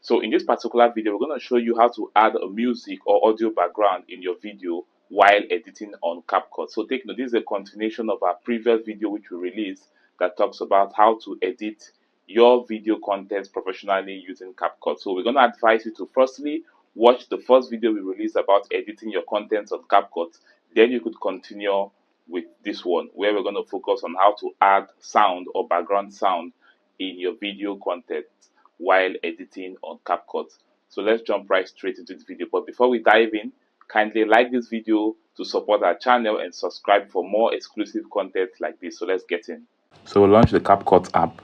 So in this particular video, we're going to show you how to add a music or audio background in your video while editing on CapCut. So take note, this is a continuation of our previous video which we released that talks about how to edit your video content professionally using CapCut. So we're going to advise you to firstly watch the first video we released about editing your content on CapCut. Then you could continue with this one where we're going to focus on how to add sound or background sound in your video content while editing on CapCut. So let's jump right straight into this video. But before we dive in, kindly like this video to support our channel and subscribe for more exclusive content like this. So let's get in. So we'll launch the CapCut app.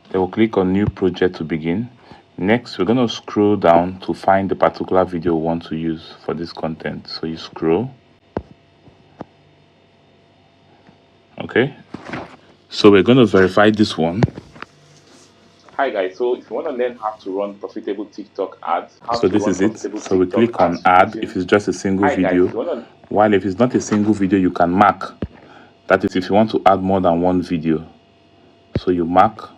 Then we'll click on new project to begin. Next, we're going to scroll down to find the particular video we want to use for this content. So you scroll. Okay. So we're going to verify this one. Hi guys, so if you want to learn how to run profitable TikTok ads, so this is it. So we click on add if it's just a single video. While if it's not a single video, you can mark. That is if you want to add more than one video. So you mark,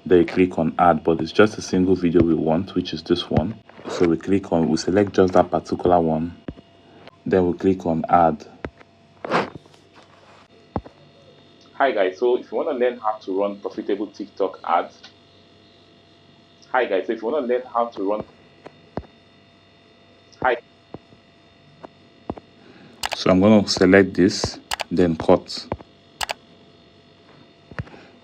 then you click on add, but it's just a single video we want, which is this one. So we click on, we select just that particular one. Then we click on add. Hi guys, so if you want to learn how to run profitable TikTok ads, if you want to learn how to run, so I'm going to select this, then cut.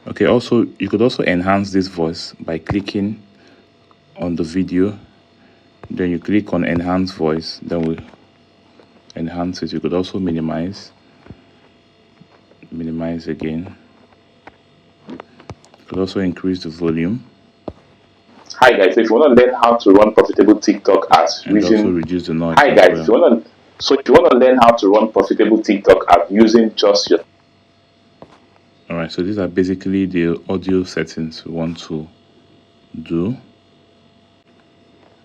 Okay, also you could also enhance this voice by clicking on the video, then you click on enhance voice, then we enhance it. You could also minimize again. You could also increase the volume. Hi guys, if you want to learn how to run profitable TikTok ads using, also reduce the noise. Hi guys, if you want to learn how to run profitable TikTok ads using just your. All right, so these are basically the audio settings we want to do.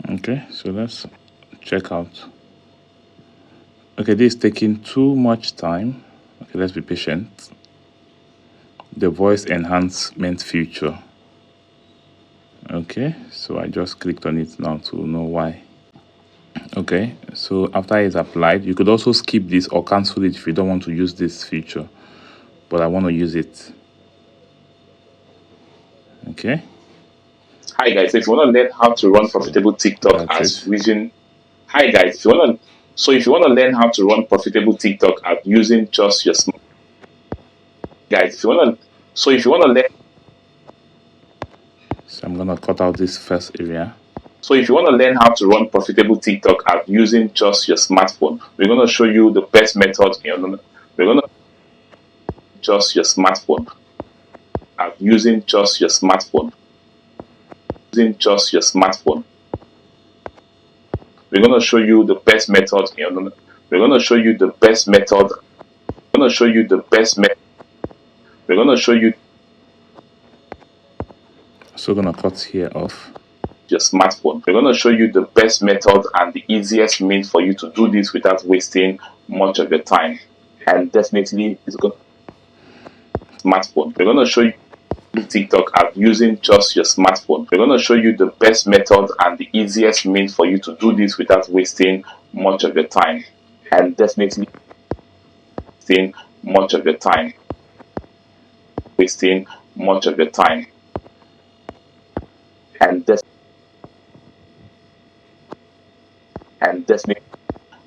Okay, so let's check out. Okay, this is taking too much time. Okay, let's be patient. The voice enhancement feature. Okay, so I just clicked on it now to know why. Okay, so after it's applied, you could also skip this or cancel it if you don't want to use this feature, but I want to use it. Okay. Hi guys, if you want to learn how to run profitable TikTok ads using, hi guys, if you want to learn how to run profitable TikTok ads using just your smart, guys, if you want to learn. So I'm gonna cut out this first area. So if you want to learn how to run profitable TikTok ads using just your smartphone, we're gonna show you the best method. We're gonna just your smartphone. Using just your smartphone. Using just your smartphone. We're gonna show you the best method. We're gonna show you the best method. We're gonna show you the best method. We're gonna show you. So we're gonna cut here off your smartphone. We're gonna show you the best method and the easiest means for you to do this without wasting much of your time. And definitely it's going smartphone. We're gonna show you TikTok app using just your smartphone. We're gonna show you the best method and the easiest means for you to do this without wasting much of your time. And definitely wasting much of your time. Wasting much of your time. And definitely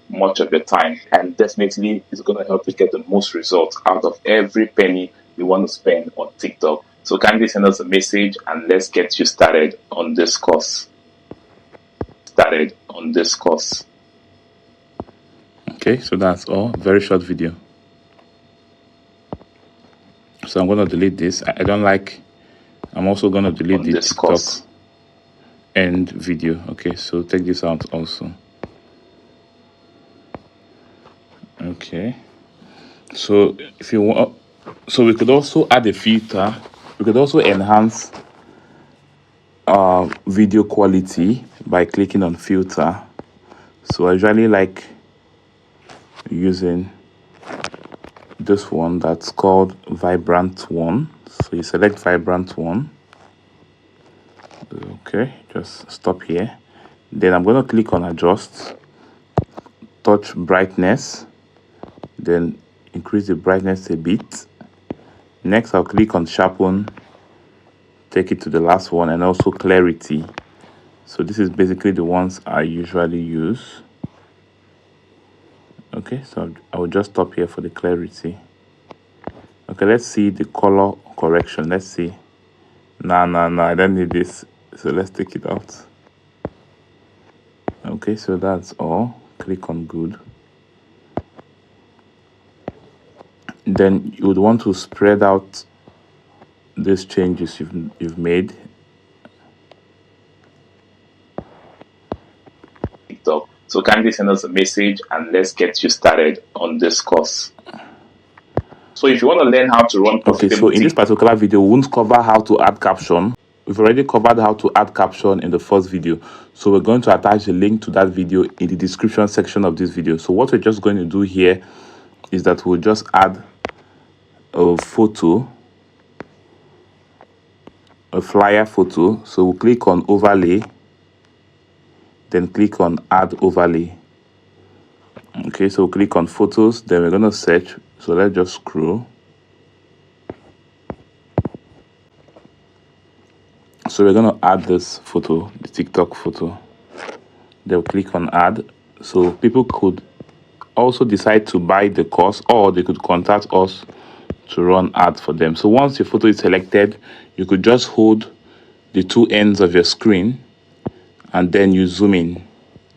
much of your time, and definitely it's going to help you get the most results out of every penny you want to spend on TikTok. So kindly send us a message and let's get you started on this course. Okay, so that's all. Very short video. So I'm going to delete this. I don't like. I'm also going to delete the TikTok end video. Okay, so take this out also. Okay, so if you want, so we could also add a filter. We could also enhance video quality by clicking on filter. So I usually like using this one that's called vibrant one. So you select vibrant one. Okay, just stop here. Then I'm going to click on adjust, touch brightness, then increase the brightness a bit. Next, I'll click on sharpen, take it to the last one, and also clarity. So this is basically the ones I usually use. Okay, so I will just stop here for the clarity. Okay, let's see the color correction. Let's see. No, I don't need this. So let's take it out. Okay, so that's all. Click on good. Then you would want to spread out these changes you've made. TikTok. So kindly send us a message and let's get you started on this course. So if you want to learn how to run profitable, okay, so in this particular video, we won't cover how to add caption. We've already covered how to add caption in the first video. So we're going to attach a link to that video in the description section of this video. So what we're just going to do here is that we'll just add a photo, a flyer photo. So we'll click on overlay, then click on add overlay. Okay, so we'll click on photos, then we're going to search. So let's just scroll. So we're going to add this photo, the TikTok photo. They'll click on add. So people could also decide to buy the course, or they could contact us to run ads for them. So once your photo is selected, you could just hold the two ends of your screen and then you zoom in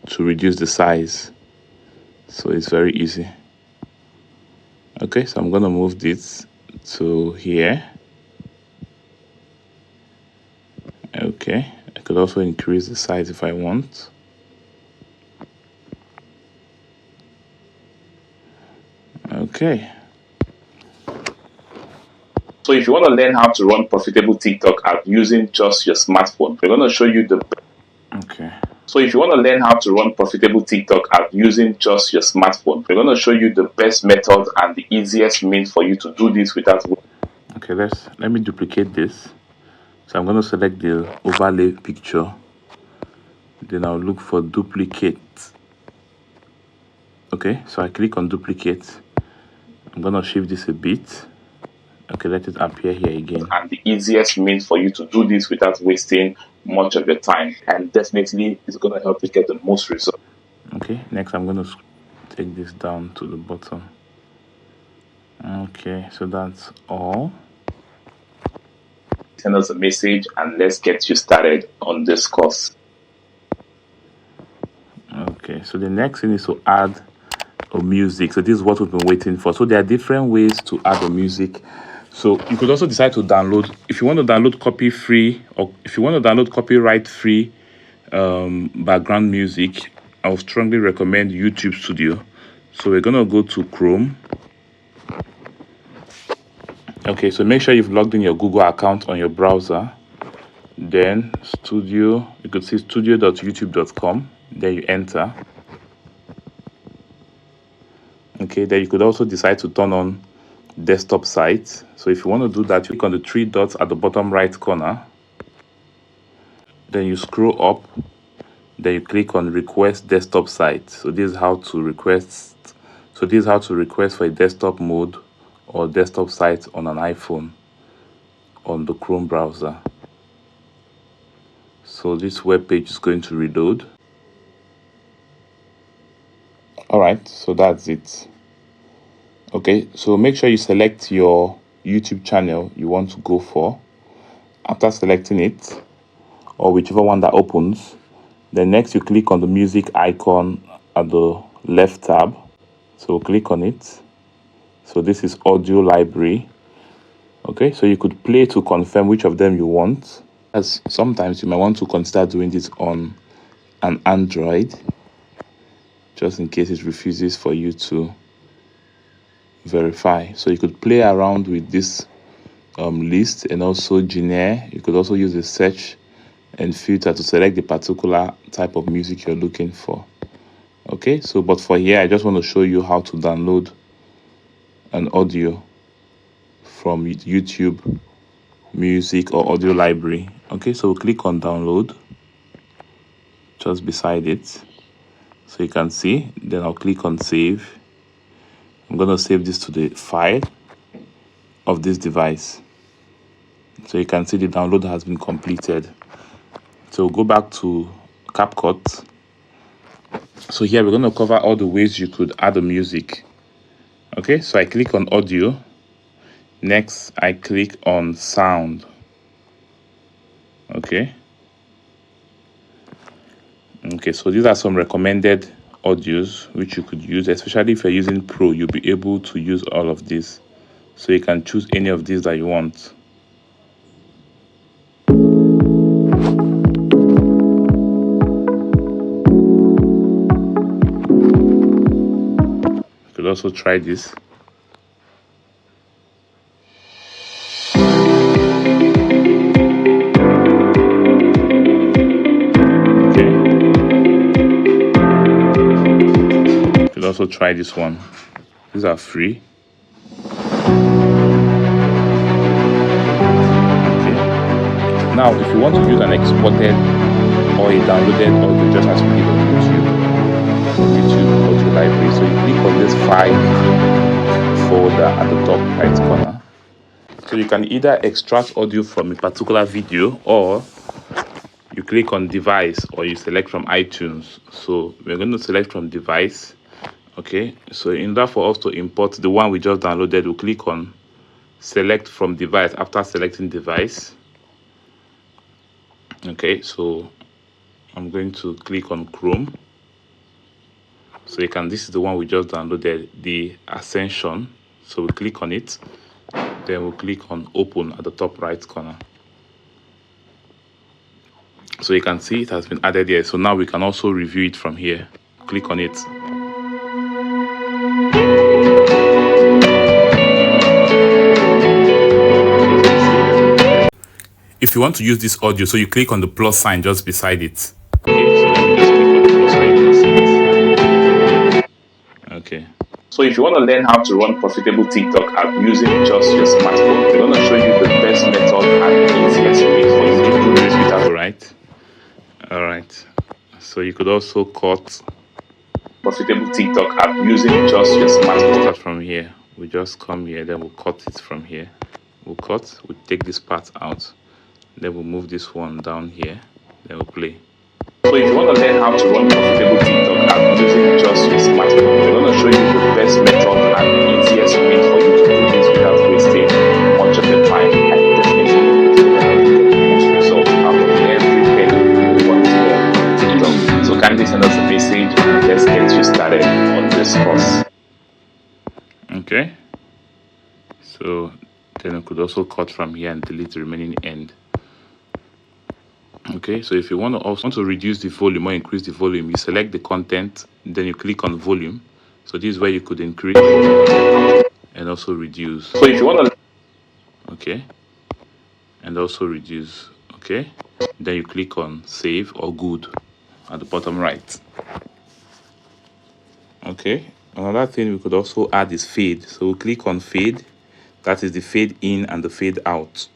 to reduce the size. So it's very easy. Okay, so I'm going to move this to here. Okay, I could also increase the size if I want. Okay. So if you want to learn how to run profitable TikTok ads using just your smartphone, we're going to show you the... Okay. So if you want to learn how to run profitable TikTok ads using just your smartphone, we're going to show you the best method and the easiest means for you to do this without... Okay, let me duplicate this. So I'm going to select the overlay picture. Then I'll look for duplicate. Okay, so I click on duplicate. I'm going to shift this a bit. Okay, let it appear here again. And the easiest means for you to do this without wasting much of your time, and definitely it's going to help you get the most result. Okay, next I'm going to take this down to the bottom. Okay, so that's all. Send us a message and let's get you started on this course. Okay, so the next thing is to add a music. So this is what we've been waiting for. So there are different ways to add a music. So you could also decide to download, if you want to download copy free, or if you want to download copyright free background music, I would strongly recommend YouTube Studio. So we're going to go to Chrome. Okay, so make sure you've logged in your Google account on your browser. Then studio, you could see studio.youtube.com. Then you enter. Okay, then you could also decide to turn on desktop site. So if you want to do that, you click on the three dots at the bottom right corner. Then you scroll up. Then you click on request desktop site. So this is how to request. So this is how to request for a desktop mode or desktop site on an iPhone on the Chrome browser. So this web page is going to reload. All right, so that's it. Okay, so make sure you select your YouTube channel you want to go for. After selecting it, or whichever one that opens, then next you click on the music icon at the left tab. So click on it. So this is audio library. Okay, so you could play to confirm which of them you want. As sometimes you might want to consider doing this on an Android, just in case it refuses for you to verify. So you could play around with this list, and also genre. You could also use the search and filter to select the particular type of music you're looking for. Okay, so but for here I just want to show you how to download an audio from YouTube music or audio library. Okay, so we'll click on download just beside it, so you can see. Then I'll click on save. I'm going to save this to the file of this device, so you can see the download has been completed. So we'll go back to CapCut. So here we're going to cover all the ways you could add the music. Okay, so I click on audio. Next, I click on sound. Okay, so these are some recommended audios which you could use, especially if you're using Pro. You'll be able to use all of this, so you can choose any of these that you want. You could also try this. Also try this one. These are free. Okay. Now, if you want to use an exported or a downloaded audio, just as we did on YouTube audio library, so you click on this file folder at the top right corner. So you can either extract audio from a particular video, or you click on device, or you select from iTunes. So we're going to select from device. Okay, so in order for us to import the one we just downloaded, we'll click on select from device after selecting device. Okay, so I'm going to click on Chrome. So you can, this is the one we just downloaded, the Ascension. So we click on it, then we'll click on open at the top right corner. So you can see it has been added here. So now we can also review it from here. Click on it. If you want to use this audio, so you click on the plus sign just beside it. Okay. So if you want to learn how to run profitable TikTok app using just your smartphone, we're going to show you the best method and easiest way for you to do this without. All right. So you could also cut profitable TikTok app using just your smartphone. Start from here. We just come here, then we'll cut it from here. We'll take this part out, then we'll move this one down here, then we'll play. So if you want to learn how to run profitable TikTok app using just your smartphone, we're going to show you the best method and easiest way for you to do this without wasting much of your time, and definitely most results out of every penny you want to learn TikTok. So kindly send us a message and let's get you started on this course. Okay, so then we could also cut from here and delete the remaining end. Okay, so if you want to also reduce the volume or increase the volume, you select the content, then you click on volume. So this is where you could increase and also reduce. So if you want to, okay, and also reduce, okay, then you click on save or good at the bottom right. Okay, another thing we could also add is fade. So we'll click on fade. That is the fade in and the fade out.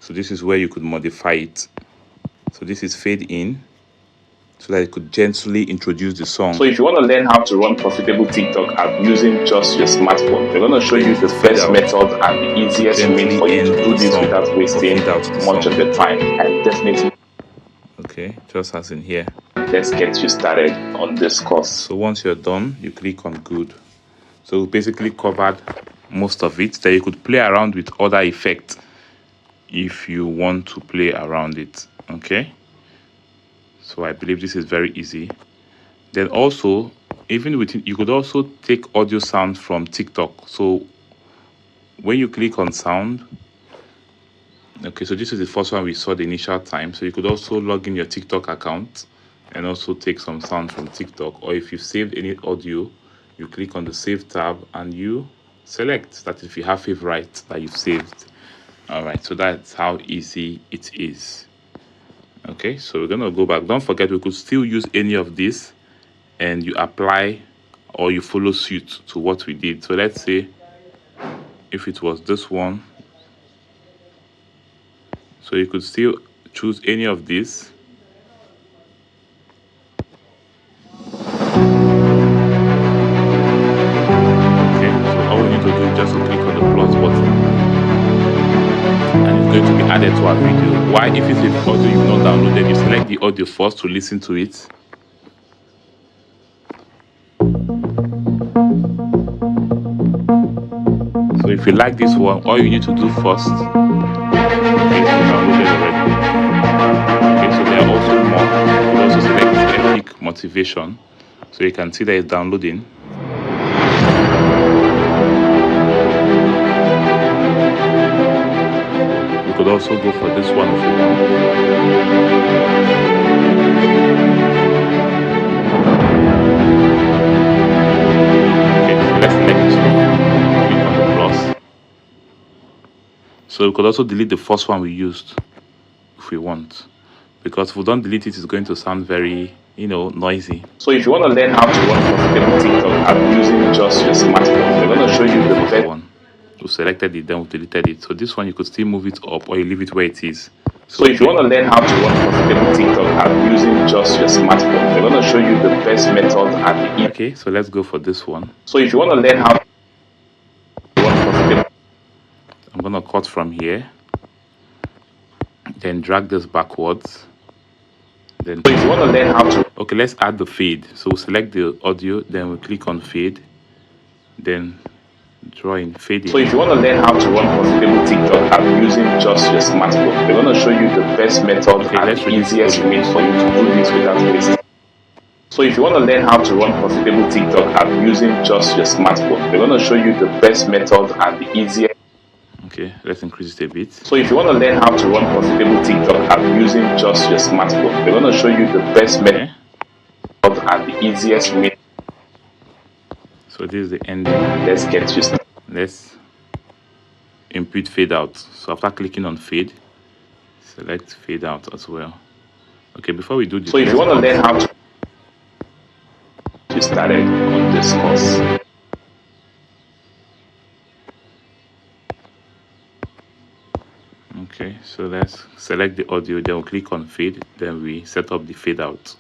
So this is where you could modify it. So this is fade in, so that it could gently introduce the song. So if you want to learn how to run profitable TikTok app using just your smartphone, we're going to show you the best method and the easiest way for you to do this without wasting much of your time, and definitely. Okay, just as in here. Let's get you started on this course. So once you're done, you click on good. So we basically covered most of it. That you could play around with other effects if you want to play around it. Okay, so I believe this is very easy. Then also, even with you could also take audio sound from TikTok. So when you click on sound, okay, so this is the first one we saw the initial time. So you could also log in your TikTok account and also take some sound from TikTok. Or if you've saved any audio, you click on the save tab and you select that if you have favorite that you've saved. All right, so that's how easy it is. Okay, so we're gonna go back. Don't forget, we could still use any of this and you apply or you follow suit to what we did. So let's say if it was this one, So you could still choose any of these. Okay, so all we need to do is just to click on the plus button, and it's going to be added to our video. Why? If it's an audio you've not downloaded, you select the audio first to listen to it. So if you like this one, all you need to do first, okay, so downloaded already. Okay, so there are also more. You can also select epic motivation, so you can see that it's downloading. You could also go for this one if you want. Okay, so let's select this one. Click on the plus. So we could also delete the first one we used if we want, because if we don't delete it, it's going to sound very, noisy. So if you want to learn how to run profitable TikTok app using just your smartphone, we're going to show you the first one. We selected it, then we deleted it. So this one you could still move it up, or you leave it where it is. So if you want to learn how to run profitable TikTok app using just your smartphone, we're going to show you the best method at the end. Okay, so let's go for this one. So if you want to learn how to run profitable, I'm going to cut from here, then drag this backwards. Then so if you want to learn how to, okay, let's add the fade. So we'll select the audio, then we'll click on fade, then draw in fade. So if you want to learn how to run profitable TikTok app using just your smartphone, we're going to show you the best method and the easiest way for you to do this without wasting. So if you want to learn how to run profitable TikTok app using just your smartphone, we're going to show you the best method and the easiest. Okay, let's increase it a bit. So if you want to learn how to run profitable TikTok app using just your smartphone, we're going to show you the best method and the easiest way. So this is the ending. Let's get you started. Let's input fade out. So after clicking on fade, select fade out as well. Okay, before we do this, so if you want to learn how to get started on this course. Okay, so let's select the audio, then we'll click on fade, then we set up the fade out.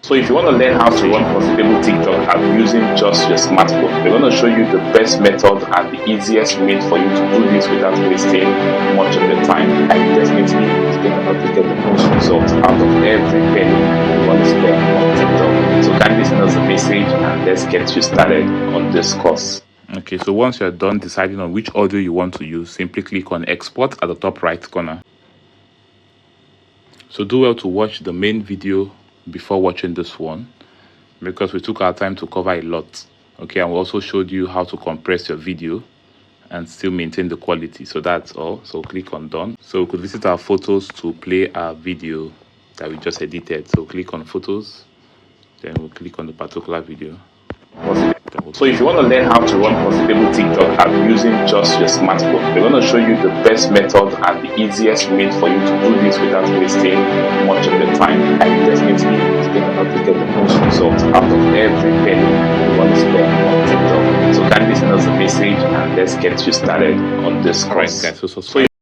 So if you want to learn how to run profitable TikTok app using just your smartphone, we're going to show you the best method and the easiest way for you to do this without wasting much of your time. And definitely it's going to help you get the most results out of every penny you want to spend on TikTok. So kindly send us a message and let's get you started on this course. Okay, so once you're done deciding on which audio you want to use, simply click on export at the top right corner. So do well to watch the main video before watching this one, because we took our time to cover a lot. Okay, and we also showed you how to compress your video and still maintain the quality. So that's all. So click on done. So we could visit our photos to play our video that we just edited. So click on photos, then we'll click on the particular video. So if you want to learn how to run profitable TikTok app using just your smartphone, we're going to show you the best method and the easiest way for you to do this without wasting much of your time. And definitely it's going to help you get the most results out of every penny you want to spend on TikTok. So kindly send us a message and let's get you started on this course. Alright guys, so subscribe.